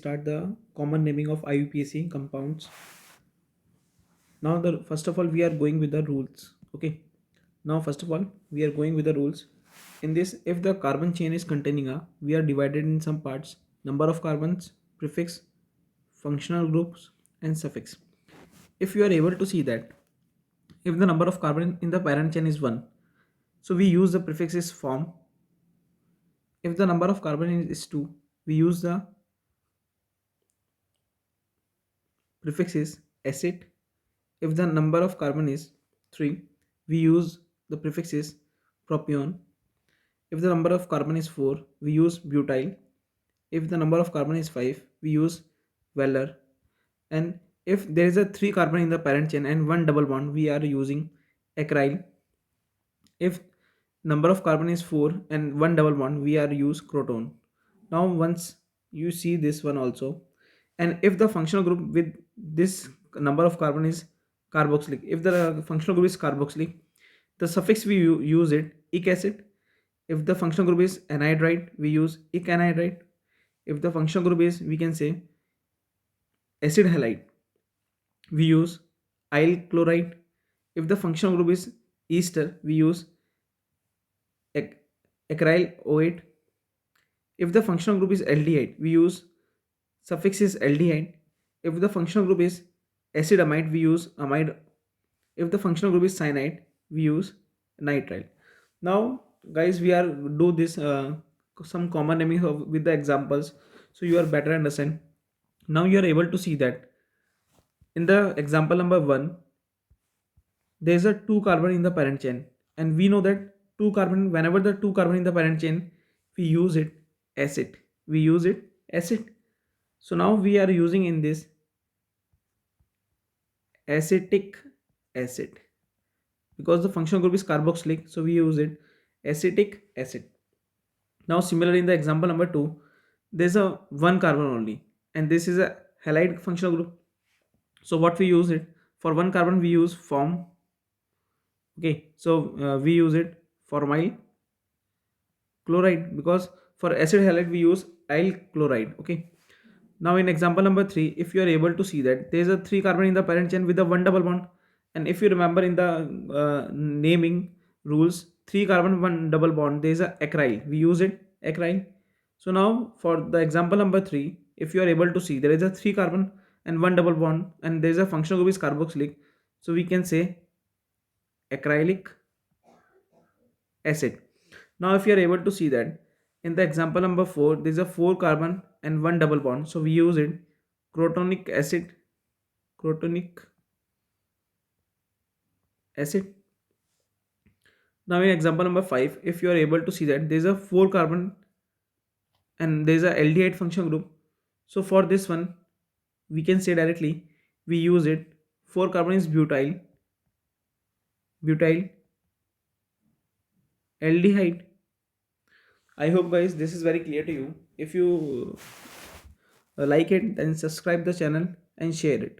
start the common naming of IUPAC compounds. Now, the first of all, we are going with the rules. Okay. Now, first of all, we are going with the rules. In this, if the carbon chain is containing a, we are divided in some parts: number of carbons, prefix, functional groups, and suffix. If you are able to see that, if the number of carbon in the parent chain is 1, so we use the prefixes form. If the number of carbon is 2, we use the prefix is acid. If the number of carbon is 3, we use the prefix is propion. If the number of carbon is 4, we use butyl. If the number of carbon is 5, we use valor. And if there is a 3 carbon in the parent chain and 1 double bond, we are using acryl. If number of carbon is 4 and 1 double bond, we are use croton. Now once you see this one also, and if the functional group with this number of carbon is carboxylic, if the functional group is carboxylic, the suffix we use it ic acid. If the functional group is anhydride, we use ic anhydride. If the functional group is, we can say, acid halide, we use aryl chloride. If the functional group is ester, we use acryl OH. If the functional group is aldehyde, we use suffix is aldehyde. If the functional group is acid amide, we use amide. If the functional group is cyanide, we use nitrile. Now, guys, we are do this some common naming with the examples, so you are better understand. Now you are able to see that in the example number 1, there is a 2 carbon in the parent chain, and we know that 2 carbon, whenever the 2 carbon in the parent chain, we use it acid. We use it acid. So now we are using in this acetic acid, because the functional group is carboxylic, so we use it acetic acid. Now similarly, in the example number 2, there's a 1 carbon only, and this is a halide functional group. So what we use it for 1 carbon, we use form. Okay, so we use it formyl chloride, because for acid halide we use aryl chloride. Okay. Now in example number 3, if you are able to see that there is a 3 carbon in the parent chain with a 1 double bond, and if you remember in the naming rules, 3 carbon 1 double bond, there is a acryl, we use it acryl. So now for the example number 3, if you are able to see there is a 3 carbon and 1 double bond, and there is a functional group is carboxylic, so we can say acrylic acid. Now if you are able to see that in the example number 4, there is a 4 carbon and 1 double bond, so we use it crotonic acid. Crotonic acid. Now in example number 5, if you are able to see that there is a 4 carbon and there is a aldehyde functional group, so for this one we can say directly we use it 4 carbon is butyl aldehyde. I hope guys this is very clear to you. If you like it, then subscribe the channel and share it.